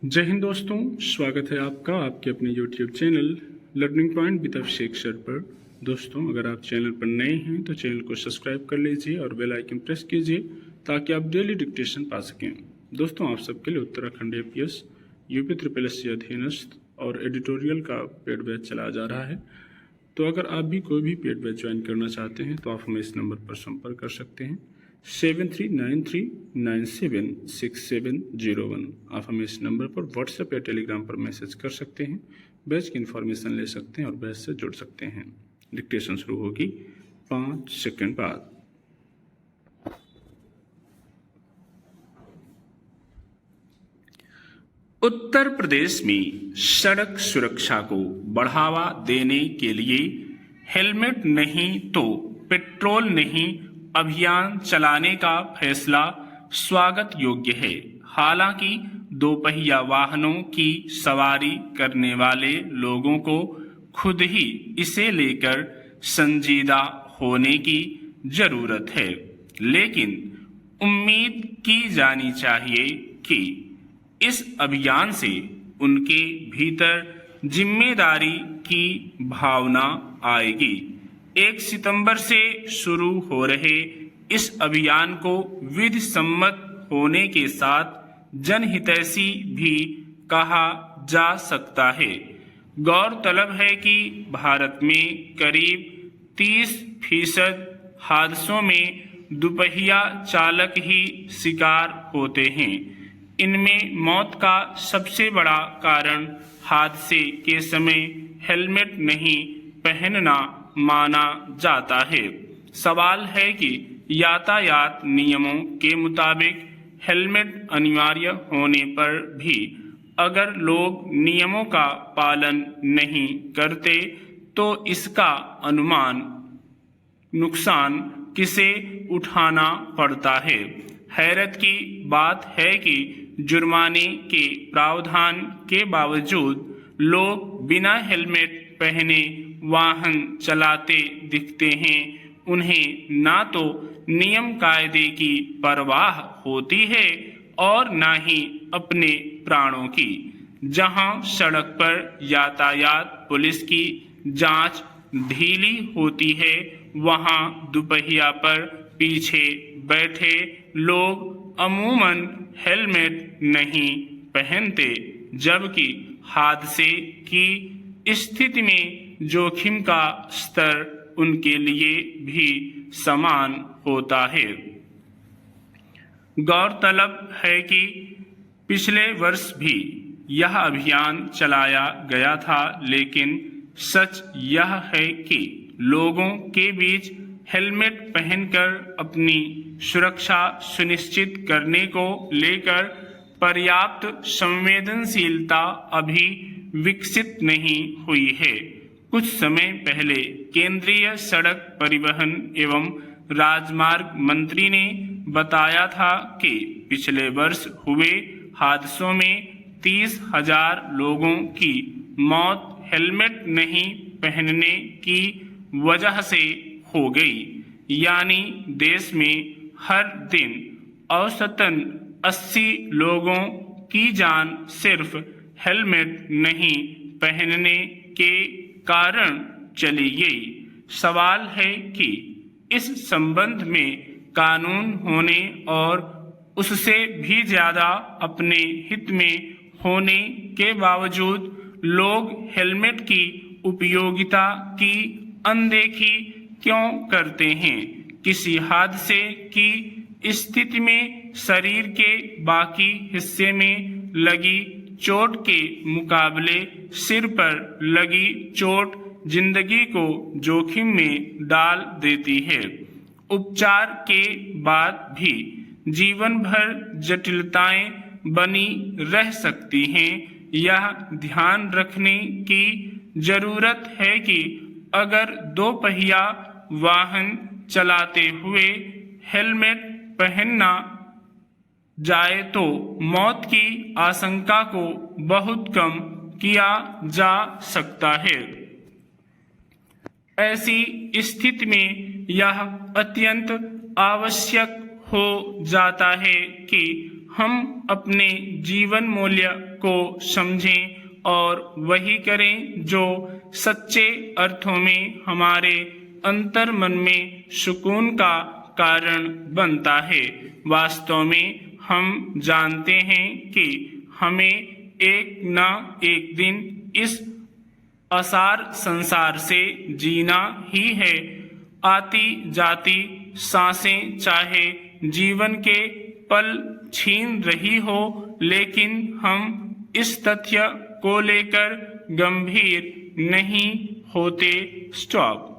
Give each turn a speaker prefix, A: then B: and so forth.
A: जय हिंद दोस्तों, स्वागत है आपका आपके अपने YouTube channel learning point with Abhishek sir पर। दोस्तों, अगर आप चैनल पर नए हैं तो चैनल को सब्सक्राइब कर लीजिए और बेल आइकन प्रेस कीजिए ताकि आप डेली डिक्टेशन पा सकें। दोस्तों, आप सबके लिए उत्तराखंड APS UP SSC अधीनस्थ और एडिटोरियल का पेड बैच चलाया जा रहा है। तो अगर आप भी कोई भी पेड बैच ज्वाइन करना चाहते हैं तो आप हमें इस नंबर पर संपर्क कर सकते हैं 7393976701। आप हमें इस नंबर पर व्हाट्सएप या टेलीग्राम पर मैसेज कर सकते हैं, बैच की इन्फॉर्मेशन ले सकते हैं और बैच से जुड़ सकते हैं। डिक्टेशन शुरू होगी 5 सेकंड बाद। उत्तर प्रदेश में सड़क सुरक्षा को बढ़ावा देने के लिए हेलमेट नहीं तो पेट्रोल नहीं अभियान चलाने का फैसला स्वागत योग्य है। हालांकि दोपहिया वाहनों की सवारी करने वाले लोगों को खुद ही इसे लेकर संजीदा होने की जरूरत है, लेकिन उम्मीद की जानी चाहिए कि इस अभियान से उनके भीतर जिम्मेदारी की भावना आएगी। 1 सितंबर से शुरू हो रहे इस अभियान को विधि सम्मत होने के साथ जनहितैषी भी कहा जा सकता है। गौरतलब है कि भारत में करीब 30% हादसों में दुपहिया चालक ही शिकार होते हैं। इनमें मौत का सबसे बड़ा कारण हादसे के समय हेलमेट नहीं पहनना माना जाता है। सवाल है कि यातायात नियमों के मुताबिक हेलमेट अनिवार्य होने पर भी अगर लोग नियमों का पालन नहीं करते तो इसका नुकसान किसे उठाना पड़ता है। हैरत की बात है कि जुर्माने के प्रावधान के बावजूद लोग बिना हेलमेट पहने वाहन चलाते दिखते हैं। उन्हें ना तो नियम कायदे की परवाह होती है और ना ही अपने प्राणों की। जहां सड़क पर यातायात पुलिस की जांच ढीली होती है, वहां दुपहिया पर पीछे बैठे लोग अमूमन हेलमेट नहीं पहनते, जबकि हादसे की स्थिति में जोखिम का स्तर उनके लिए भी समान होता है। गौरतलब है कि पिछले वर्ष भी यह अभियान चलाया गया था, लेकिन सच यह है कि लोगों के बीच हेलमेट पहनकर अपनी सुरक्षा सुनिश्चित करने को लेकर पर्याप्त संवेदनशीलता अभी विकसित नहीं हुई है। कुछ समय पहले केंद्रीय सड़क परिवहन एवं राजमार्ग मंत्री ने बताया था कि पिछले वर्ष हुए हादसों में 30,000 लोगों की मौत हेलमेट नहीं पहनने की वजह से हो गई। यानी देश में हर दिन औसतन 80 लोगों की जान सिर्फ हेलमेट नहीं पहनने के कारण चली गई। सवाल है कि इस संबंध में कानून होने और उससे भी ज्यादा अपने हित में होने के बावजूद लोग हेलमेट की उपयोगिता की अनदेखी क्यों करते हैं। किसी हादसे की स्थिति में शरीर के बाकी हिस्से में लगी चोट के मुकाबले सिर पर लगी चोट जिंदगी को जोखिम में डाल देती है। उपचार के बाद भी जीवन भर जटिलताएं बनी रह सकती हैं। यह ध्यान रखने की जरूरत है कि अगर दोपहिया वाहन चलाते हुए हेलमेट पहनना जाए तो मौत की आशंका को बहुत कम किया जा सकता है। ऐसी स्थिति में यह अत्यंत आवश्यक हो जाता है कि हम अपने जीवन मूल्य को समझें और वही करें जो सच्चे अर्थों में हमारे अंतर मन में सुकून का कारण बनता है। वास्तव में हम जानते हैं कि हमें एक न एक दिन इस असार संसार से जीना ही है। आती जाती सांसें चाहे जीवन के पल छीन रही हो, लेकिन हम इस तथ्य को लेकर गंभीर नहीं होते। स्टॉप।